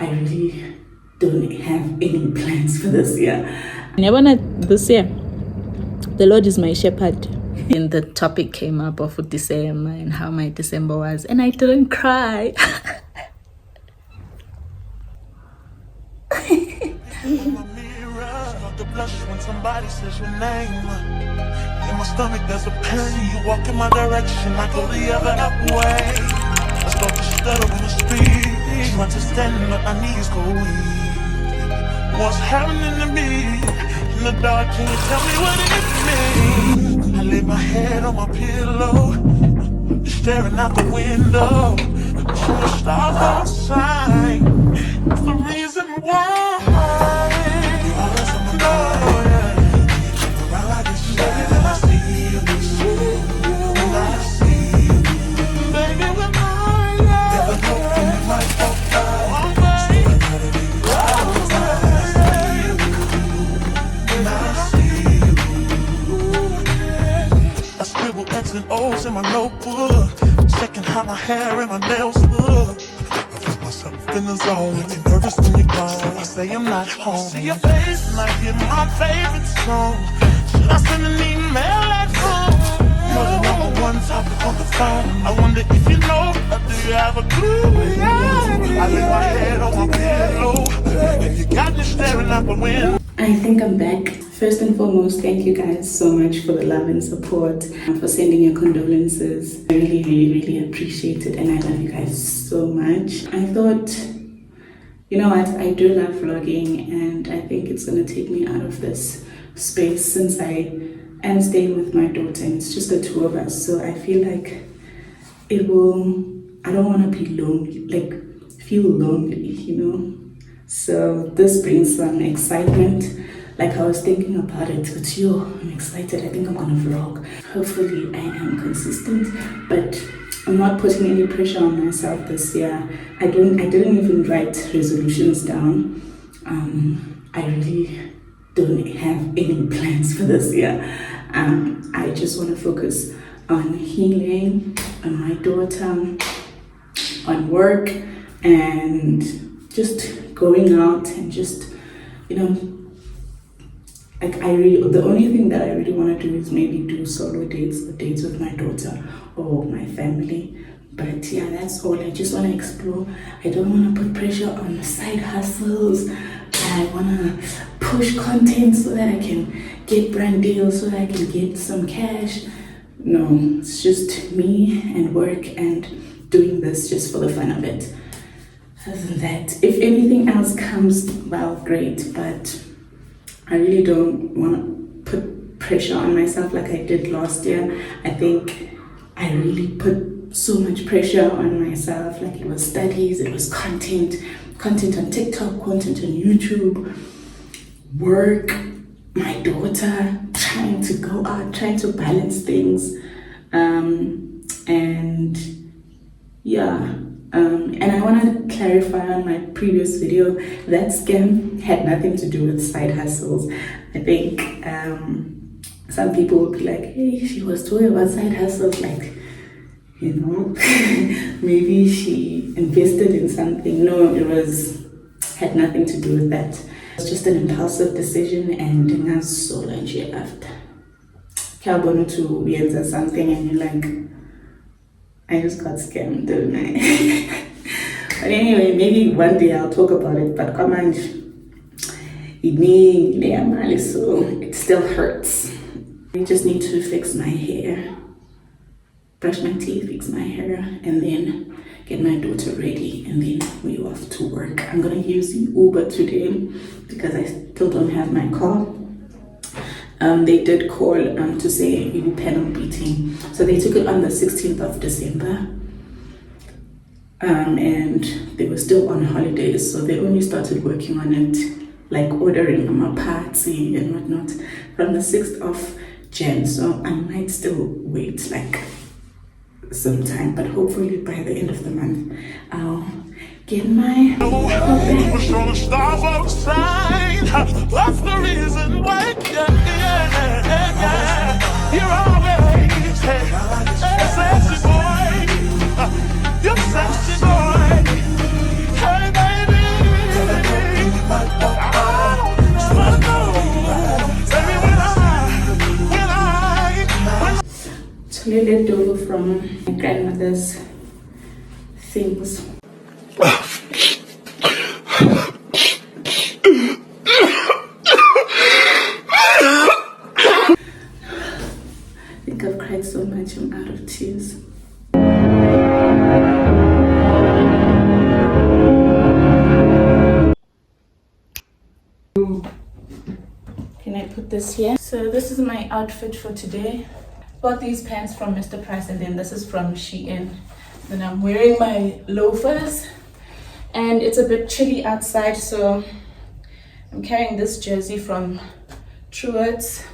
I really don't have any plans for this year. Never this year. The Lord is my shepherd. And the topic came up of December and how my December was, and I didn't cry. The blush when somebody says your name. In my stomach there's a pain. You walk in my direction, I go the other way. I start to stutter when I speak. Try to stand but my knees go weak. What's happening to me? In the dark, can you tell me what it means? I lay my head on my pillow, staring out the window. The stars outside. It's the reason why. X's and O's in my notebook, checking how my hair and my nails look. I feel myself in the zone, getting nervous when you're gone. I say I'm not home. See your face and I hear my favorite song. Should I send an email at home? You're the number one topic on the phone. I wonder if you know, or do you have a clue? I lay my head on my pillow, and you got me staring out the window. I think I'm back. First and foremost, thank you guys so much for the love and support, for sending your condolences. I really, really, really appreciate it, and I love you guys so much. I thought, you know what, I do love vlogging, and I think it's going to take me out of this space since I am staying with my daughter, and it's just the two of us. So I feel like I don't want to be lonely, feel lonely, you know. So this brings some excitement. Like I was thinking about it, but I'm excited. I think I'm gonna vlog. Hopefully I am consistent, but I'm not putting any pressure on myself this year. I didn't even write resolutions down. I really don't have any plans for this year. I just want to focus on healing, on my daughter, on work, and just going out and just, you know, the only thing that I really want to do is maybe do solo dates or dates with my daughter or my family. But yeah, that's all. I just want to explore. I don't want to put pressure on side hustles. I want to push content so that I can get brand deals, so that I can get some cash. No, it's just me and work and doing this just for the fun of it. Other than that, if anything else comes, well, great, but I really don't want to put pressure on myself like I did last year. I think I really put so much pressure on myself. Like it was studies, it was content on TikTok, content on YouTube, work, my daughter, trying to go out, trying to balance things. And yeah. And I want to clarify on my previous video, that scam had nothing to do with side hustles. I think some people would be like, hey, she was talking about side hustles, like, you know, maybe she invested in something. No, had nothing to do with that. It was just an impulsive decision, and that's so much after. Kabono to answer something, and you're like, I just got scammed, didn't I? But anyway, maybe one day I'll talk about it. But come on, so it still hurts. I just need to fix my hair, brush my teeth, fix my hair, and then get my daughter ready, and then we're off to work. I'm gonna use the Uber today because I still don't have my car. They did call to say we will panel beating. So they took it on the 16th of December. And they were still on holidays, so they only started working on it, like ordering a party and whatnot, from the 6th of Jan. So I might still wait like some time, but hopefully by the end of the month, I'll get my What's the reason why? You're always sexy boy. You're sexy boy. Hey baby. actually left over from my grandmother's things. I think I've cried so much I'm out of tears. Can I put this here? So this is my outfit for today. Bought these pants from Mr. Price, and then this is from Shein. Then I'm wearing my loafers, and it's a bit chilly outside, so I'm carrying this jersey from Truworths.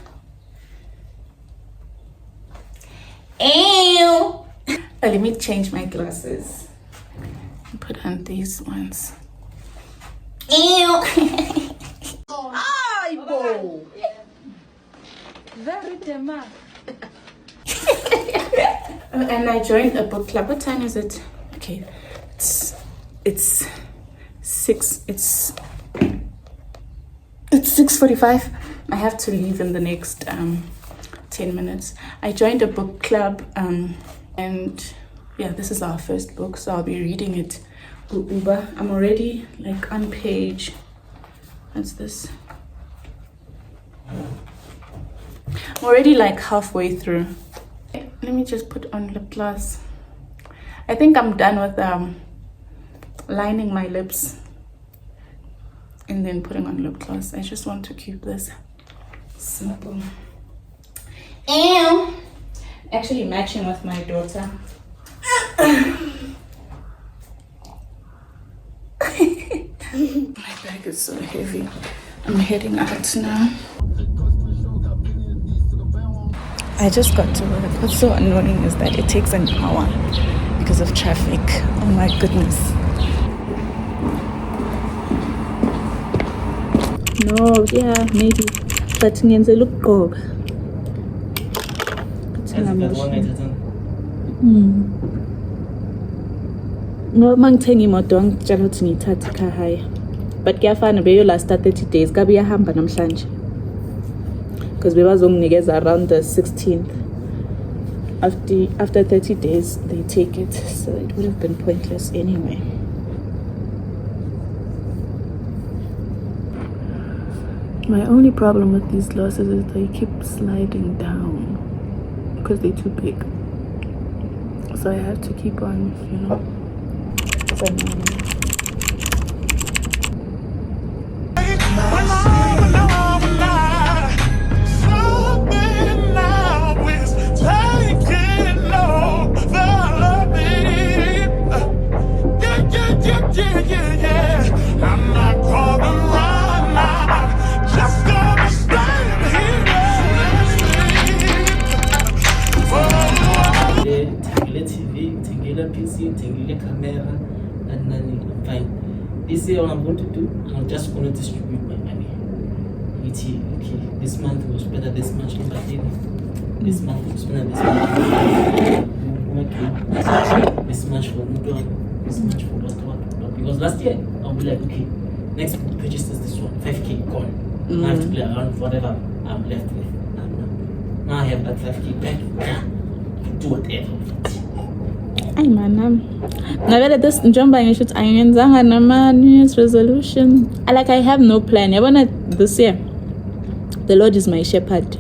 Ew! Let me change my glasses and put on these ones. Ew! Very demand. And I joined a book club. What time is it? Okay, it's 6:45. I have to leave in the next 10 minutes. I joined a book club, and yeah, this is our first book, so I'll be reading it Uber. I'm already like on page, what's this? I'm already like halfway through. Let me just put on lip gloss. I think I'm done with lining my lips and then putting on lip gloss. I just want to keep this simple. And actually matching with my daughter. My bag is so heavy. I'm heading out now. I just got to work. What's so annoying is that it takes an hour because of traffic. Oh my goodness. No, yeah, maybe. But ngenzela ukugqoka. No, mangithenga imoto angitshela ukuthi ngiyithathe ekhaya. But kuyafana beyo last 30 days kabe yahamba namhlanje. Because bebazonginikeza around the 16th. After 30 days they take it, so it would have been pointless anyway. My only problem with these glasses is they keep sliding down because they're too big. So I have to keep on, PC, the camera, and then fine. This year, what I'm going to do, I'm just going to distribute my money. Okay, this month we'll spend this much on Batini. This month we'll spend this much. Okay, this much for Nudo, this much for what. Because last year, I'll be like, okay, next purchase is this one, 5K gone. Now I have to play around whatever I'm left with. Now I have that 5K back. Do whatever. Ay manam. Navele this njengoba ngisho ukuthi angiyenzanga nama New Year's resolution. I have no plan. Yabona this year the Lord is my shepherd.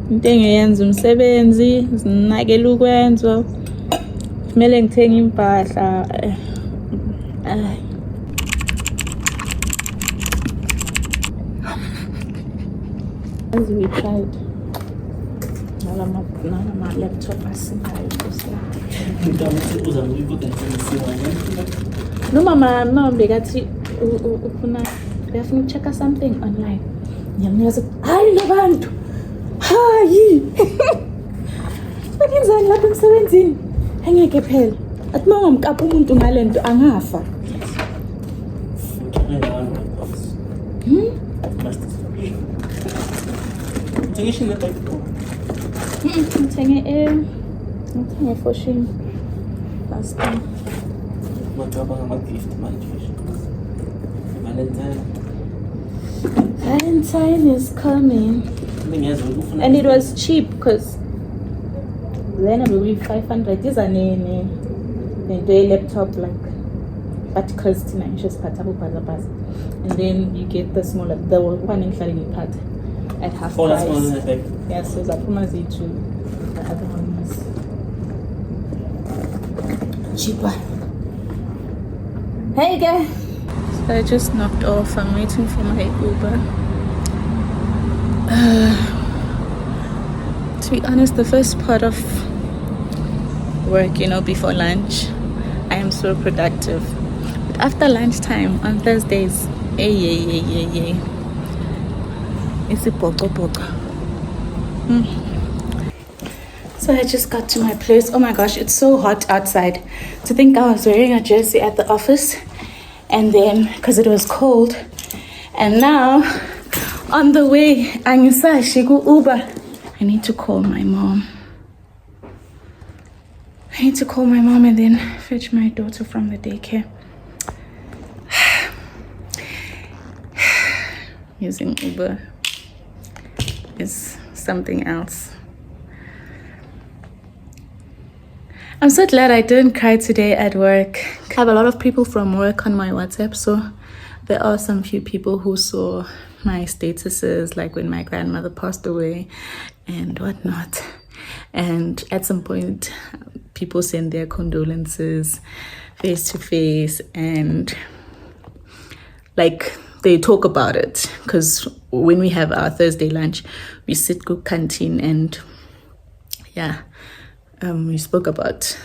Into engiyenza umsebenzi, sinakela ukwenza. Kumele ngithenge impahla. As we tried. My laptop no mama bekathi ufuna ukuchecka something online. Ngiyamnikezela hayi labantu hayi bakenzani lapha emsebenzini angeke phela athi mangomkapha umuntu ngalento angafa. Ngithenge for shame last time. What about gift management? Valentine. Valentine is coming. And it was cheap because then it will be 500. These are a laptop like but because just and then you get the smaller the one in part at half price. Yes, so that promise you to the other one is cheaper. Hey guys. So I just knocked off. I'm waiting for my Uber. To be honest, the first part of work, before lunch, I am so productive. But after lunchtime on Thursdays, it's a poco. So I just got to my place. Oh my gosh, it's so hot outside. To think I was wearing a jersey at the office, and then because it was cold, and now on the way, I go Uber. I need to call my mom. And then fetch my daughter from the daycare. Using Uber is something else. I'm so glad I didn't cry today at work. I have a lot of people from work on my WhatsApp, so there are some few people who saw my statuses, like when my grandmother passed away and whatnot. And at some point, people send their condolences face to face, and like they talk about it. Because when we have our Thursday lunch, we sit go canteen, and we spoke about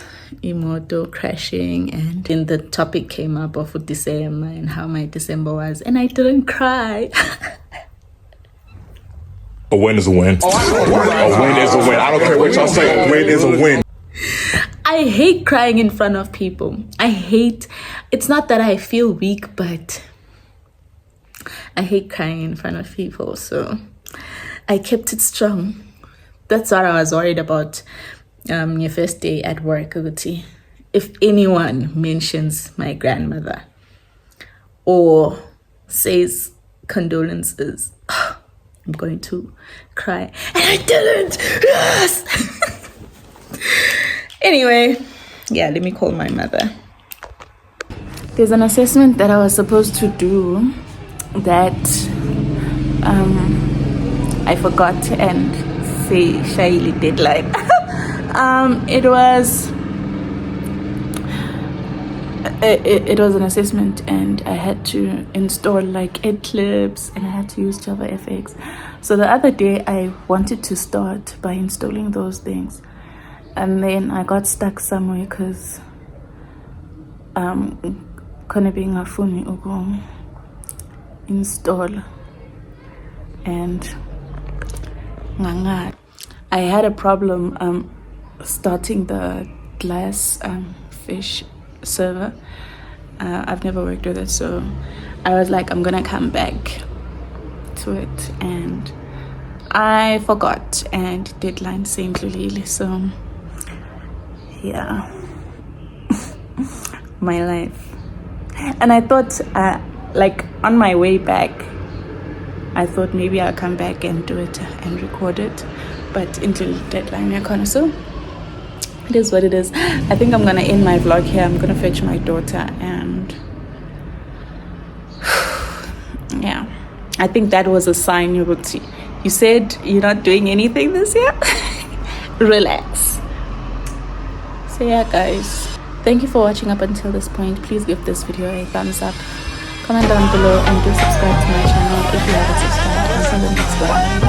Imoto crashing, and then the topic came up of December and how my December was, and I didn't cry. A win is a win. A win is a win. I don't care what y'all say. A win is a win. I hate crying in front of people. It's not that I feel weak, but I hate crying in front of people. So I kept it strong. That's what I was worried about. Your first day at work, Uguti. If anyone mentions my grandmother or says condolences, I'm going to cry. And I didn't! Yes! Anyway, let me call my mother. There's an assessment that I was supposed to do that I forgot and say Shaili deadline. It was an assessment, and I had to install like Eclipse, and I had to use JavaFX. So the other day I wanted to start by installing those things, and then I got stuck somewhere because kona being a phone ugo install, and I had a problem starting the glass fish server. I've never worked with it, so I was like, I'm gonna come back to it, and I forgot, and deadline same Lily. So my life. And I thought like on my way back, I thought maybe I'll come back and do it and record it, but until deadline I can't. So it is what it is. I think I'm gonna end my vlog here. I'm gonna fetch my daughter, and I think that was a sign. You said you're not doing anything this year. Relax. So guys, thank you for watching up until this point. Please give this video a thumbs up, comment down below, and do subscribe to my channel if you haven't subscribed. Until the next one.